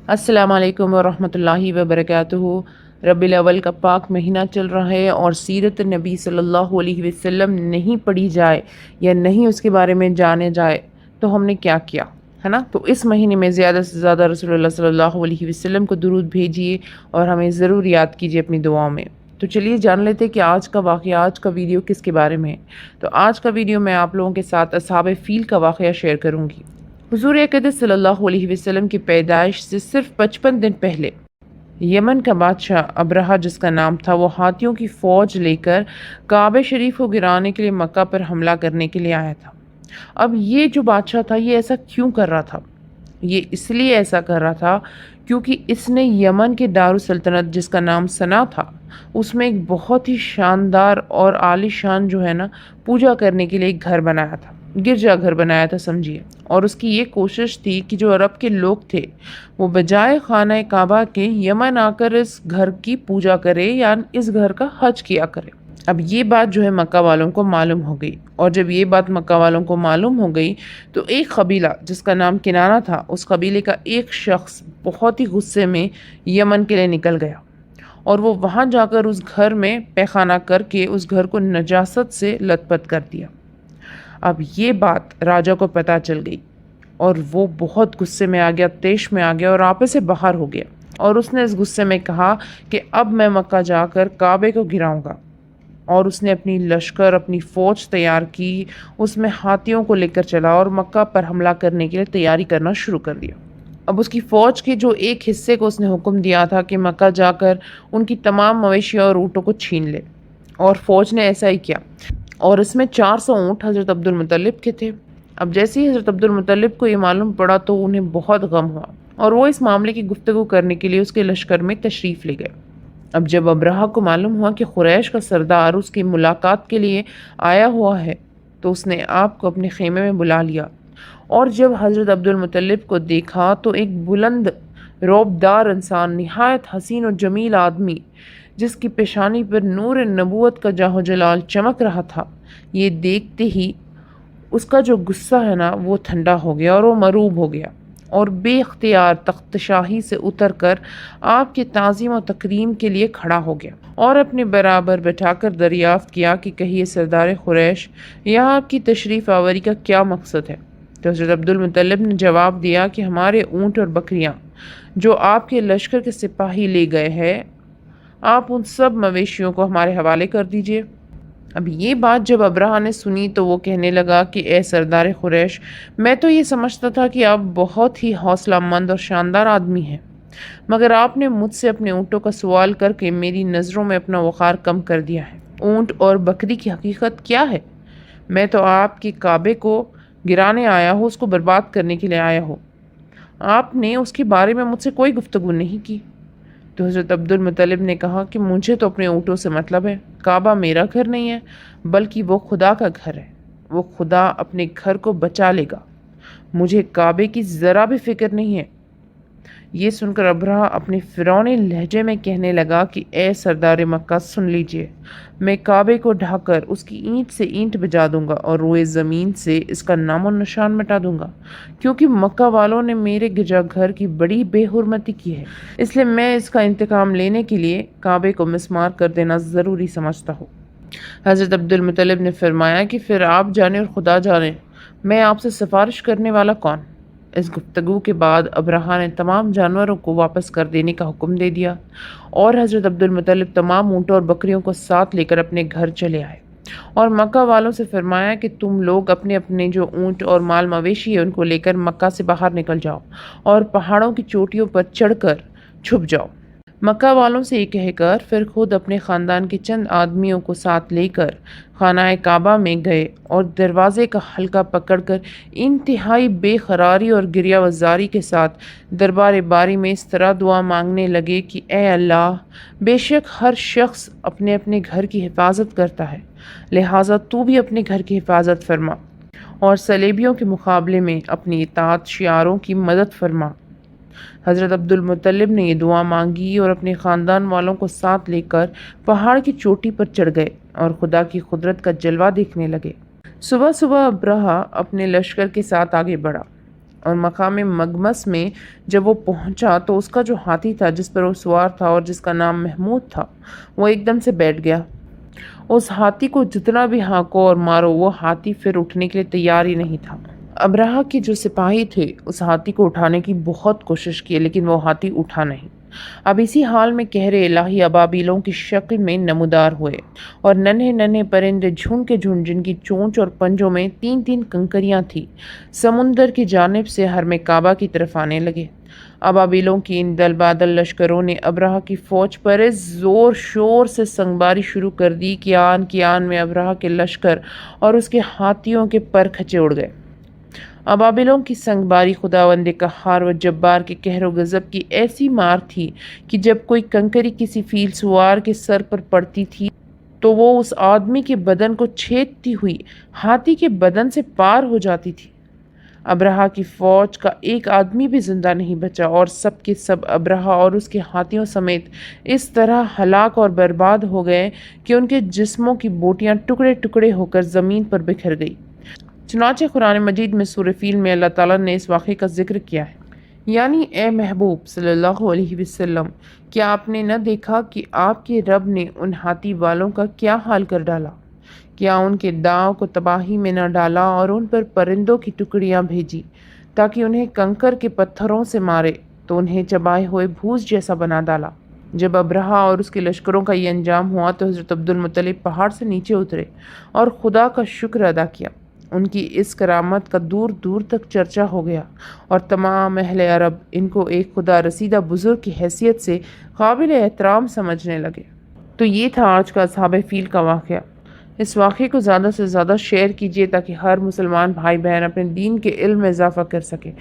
السلام علیکم ورحمۃ اللہ وبرکاتہ۔ ربیع الاول کا پاک مہینہ چل رہا ہے اور سیرت نبی صلی اللہ علیہ وسلم نہیں پڑھی جائے یا نہیں اس کے بارے میں جانے جائے تو ہم نے کیا کیا ہے نا؟ تو اس مہینے میں زیادہ سے زیادہ رسول اللہ صلی اللہ علیہ وسلم کو درود بھیجیے اور ہمیں ضرور یاد کیجیے اپنی دعاؤں میں۔ تو چلیے جان لیتے کہ آج کا واقعہ، آج کا ویڈیو کس کے بارے میں ہے۔ تو آج کا ویڈیو میں آپ لوگوں کے ساتھ اصحاب فیل کا واقعہ شیئر کروں گی۔ حضور اقدس صلی اللہ علیہ وسلم کی پیدائش سے صرف 55 دن پہلے یمن کا بادشاہ ابرہہ، جس کا نام تھا، وہ ہاتھیوں کی فوج لے کر کعبہ شریف کو گرانے کے لیے مکہ پر حملہ کرنے کے لیے آیا تھا۔ اب یہ جو بادشاہ تھا یہ ایسا کیوں کر رہا تھا؟ یہ اس لیے ایسا کر رہا تھا کیونکہ اس نے یمن کے دارالسلطنت، جس کا نام سنا تھا، اس میں ایک بہت ہی شاندار اور عالی شان جو ہے نا پوجا کرنے کے لیے ایک گھر بنایا تھا، گرجا گھر بنایا تھا سمجھیے۔ اور اس کی یہ کوشش تھی کہ جو عرب کے لوگ تھے وہ بجائے خانہ کعبہ کے یمن آ کر اس گھر کی پوجا کرے یا اس گھر کا حج کیا کرے۔ اب یہ بات جو ہے مکہ والوں کو معلوم ہو گئی، اور جب یہ بات مکہ والوں کو معلوم ہو گئی تو ایک قبیلہ جس کا نام کنانہ تھا، اس قبیلے کا ایک شخص بہت ہی غصے میں یمن کے لیے نکل گیا، اور وہ وہاں جا کر اس گھر میں پیخانہ کر کے اس گھر کو نجاست سے لت پت کر دیا۔ اب یہ بات راجا کو پتہ چل گئی اور وہ بہت غصے میں آ گیا، تیش میں آ گیا اور آپے سے باہر ہو گیا، اور اس نے اس غصے میں کہا کہ اب میں مکہ جا کر کعبے کو گراؤں گا۔ اور اس نے اپنی لشکر، اپنی فوج تیار کی، اس میں ہاتھیوں کو لے کر چلا اور مکہ پر حملہ کرنے کے لیے تیاری کرنا شروع کر دیا۔ اب اس کی فوج کے جو ایک حصے کو اس نے حکم دیا تھا کہ مکہ جا کر ان کی تمام مویشیوں اور اونٹوں کو چھین لے، اور فوج نے ایسا ہی کیا، اور اس میں 400 اونٹ حضرت عبد المطلب کے تھے۔ اب جیسے ہی حضرت عبد المطلب کو یہ معلوم پڑا تو انہیں بہت غم ہوا، اور وہ اس معاملے کی گفتگو کرنے کے لیے اس کے لشکر میں تشریف لے گئے۔ اب جب ابرہہ کو معلوم ہوا کہ قریش کا سردار اس کی ملاقات کے لیے آیا ہوا ہے تو اس نے آپ کو اپنے خیمے میں بلا لیا، اور جب حضرت عبد المطلب کو دیکھا تو ایک بلند روبدار انسان، نہایت حسین و جمیل آدمی، جس کی پیشانی پر نور نبوت کا جاہ و جلال چمک رہا تھا، یہ دیکھتے ہی اس کا جو غصہ ہے نا وہ ٹھنڈا ہو گیا اور وہ مروب ہو گیا، اور بے اختیار تخت شاہی سے اتر کر آپ کے تعظیم و تکریم کے لیے کھڑا ہو گیا، اور اپنے برابر بٹھا کر دریافت کیا کہ کہیے سردار قریش، یہاں آپ کی تشریف آوری کا کیا مقصد ہے؟ تو حضرت عبد المطلب نے جواب دیا کہ ہمارے اونٹ اور بکریاں جو آپ کے لشکر کے سپاہی لے گئے ہیں، آپ ان سب مویشیوں کو ہمارے حوالے کر دیجئے۔ اب یہ بات جب ابرہہ نے سنی تو وہ کہنے لگا کہ اے سردار قریش، میں تو یہ سمجھتا تھا کہ آپ بہت ہی حوصلہ مند اور شاندار آدمی ہیں، مگر آپ نے مجھ سے اپنے اونٹوں کا سوال کر کے میری نظروں میں اپنا وقار کم کر دیا ہے۔ اونٹ اور بکری کی حقیقت کیا ہے؟ میں تو آپ کے کعبے کو گرانے آیا ہوں، اس کو برباد کرنے کے لیے آیا ہوں، آپ نے اس کے بارے میں مجھ سے کوئی گفتگو نہیں کی۔ تو حضرت عبد المطلب نے کہا کہ مجھے تو اپنے اونٹوں سے مطلب ہے، کعبہ میرا گھر نہیں ہے بلکہ وہ خدا کا گھر ہے، وہ خدا اپنے گھر کو بچا لے گا، مجھے کعبے کی ذرا بھی فکر نہیں ہے۔ یہ سن کر ابرہہ اپنے فرعونی لہجے میں کہنے لگا کہ اے سردار مکہ سن لیجئے، میں کعبے کو ڈھا کر اس کی اینٹ سے اینٹ بجا دوں گا اور روئے زمین سے اس کا نام و نشان مٹا دوں گا، کیونکہ مکہ والوں نے میرے گرجا گھر کی بڑی بے حرمتی کی ہے، اس لیے میں اس کا انتقام لینے کے لیے کعبے کو مسمار کر دینا ضروری سمجھتا ہوں۔ حضرت عبد المطلب نے فرمایا کہ پھر آپ جانے اور خدا جانے، میں آپ سے سفارش کرنے والا کون؟ اس گفتگو کے بعد ابرہہ نے تمام جانوروں کو واپس کر دینے کا حکم دے دیا، اور حضرت عبد المطلب تمام اونٹوں اور بکریوں کو ساتھ لے کر اپنے گھر چلے آئے، اور مکہ والوں سے فرمایا کہ تم لوگ اپنے اپنے جو اونٹ اور مال مویشی ہے ان کو لے کر مکہ سے باہر نکل جاؤ اور پہاڑوں کی چوٹیوں پر چڑھ کر چھپ جاؤ۔ مکہ والوں سے یہ کہہ کر پھر خود اپنے خاندان کے چند آدمیوں کو ساتھ لے کر خانہ کعبہ میں گئے، اور دروازے کا حلقہ پکڑ کر انتہائی بے قراری اور گریہ وزاری کے ساتھ دربار باری میں اس طرح دعا مانگنے لگے کہ اے اللہ، بے شک ہر شخص اپنے اپنے گھر کی حفاظت کرتا ہے، لہٰذا تو بھی اپنے گھر کی حفاظت فرما، اور صلیبیوں کے مقابلے میں اپنی اطاعت شعاروں کی مدد فرما۔ حضرت عبد المطلب نے یہ دعا مانگی اور اپنے خاندان والوں کو ساتھ لے کر پہاڑ کی چوٹی پر چڑھ گئے اور خدا کی قدرت کا جلوہ دیکھنے لگے۔ صبح صبح ابرہہ اپنے لشکر کے ساتھ آگے بڑھا اور مقام مگمس میں جب وہ پہنچا تو اس کا جو ہاتھی تھا جس پر وہ سوار تھا اور جس کا نام محمود تھا، وہ ایک دم سے بیٹھ گیا۔ اس ہاتھی کو جتنا بھی ہانکو اور مارو، وہ ہاتھی پھر اٹھنے کے لیے تیار ہی نہیں تھا۔ ابرہہ کے جو سپاہی تھے اس ہاتھی کو اٹھانے کی بہت کوشش کی، لیکن وہ ہاتھی اٹھا نہیں۔ اب اسی حال میں قہر الہی ابابیلوں کی شکل میں نمودار ہوئے، اور ننھے ننھے پرندے جھنڈ کے جھنڈ، جن کی چونچ اور پنجوں میں 3 کنکریاں تھیں، سمندر کی جانب سے حرم کعبہ کی طرف آنے لگے۔ ابابیلوں کی ان دل بادل لشکروں نے ابرہہ کی فوج پر اس زور شور سے سنگباری شروع کر دی کہ آن کی آن میں ابرہہ کے لشکر اور اس کے ہاتھیوں کے پر کھچے اڑ گئے۔ ابابیلوں کی سنگباری خداوند قہار و جبار کے قہر و غضب کی ایسی مار تھی کہ جب کوئی کنکری کسی فیل سوار کے سر پر پڑتی تھی تو وہ اس آدمی کے بدن کو چھیدتی ہوئی ہاتھی کے بدن سے پار ہو جاتی تھی۔ ابرہہ کی فوج کا ایک آدمی بھی زندہ نہیں بچا، اور سب کے سب ابرہہ اور اس کے ہاتھیوں سمیت اس طرح ہلاک اور برباد ہو گئے کہ ان کے جسموں کی بوٹیاں ٹکڑے ٹکڑے ہو کر زمین پر بکھر گئی۔ چنانچہ قرآن مجید میں سورہ فیل میں اللہ تعالیٰ نے اس واقعے کا ذکر کیا ہے، یعنی اے محبوب صلی اللہ علیہ وسلم، کیا آپ نے نہ دیکھا کہ آپ کے رب نے ان ہاتھی والوں کا کیا حال کر ڈالا؟ کیا ان کے داؤ کو تباہی میں نہ ڈالا اور ان پر پرندوں کی ٹکڑیاں بھیجی تاکہ انہیں کنکر کے پتھروں سے مارے تو انہیں چبائے ہوئے بھوس جیسا بنا ڈالا۔ جب ابرہہ اور اس کے لشکروں کا یہ انجام ہوا تو حضرت عبد المطلب پہاڑ سے نیچے اترے اور خدا کا شکر ادا کیا۔ ان کی اس کرامت کا دور دور تک چرچا ہو گیا، اور تمام اہل عرب ان کو ایک خدا رسیدہ بزرگ کی حیثیت سے قابل احترام سمجھنے لگے۔ تو یہ تھا آج کا اصحاب فیل کا واقعہ۔ اس واقعے کو زیادہ سے زیادہ شیئر کیجیے تاکہ ہر مسلمان بھائی بہن اپنے دین کے علم میں اضافہ کر سکے۔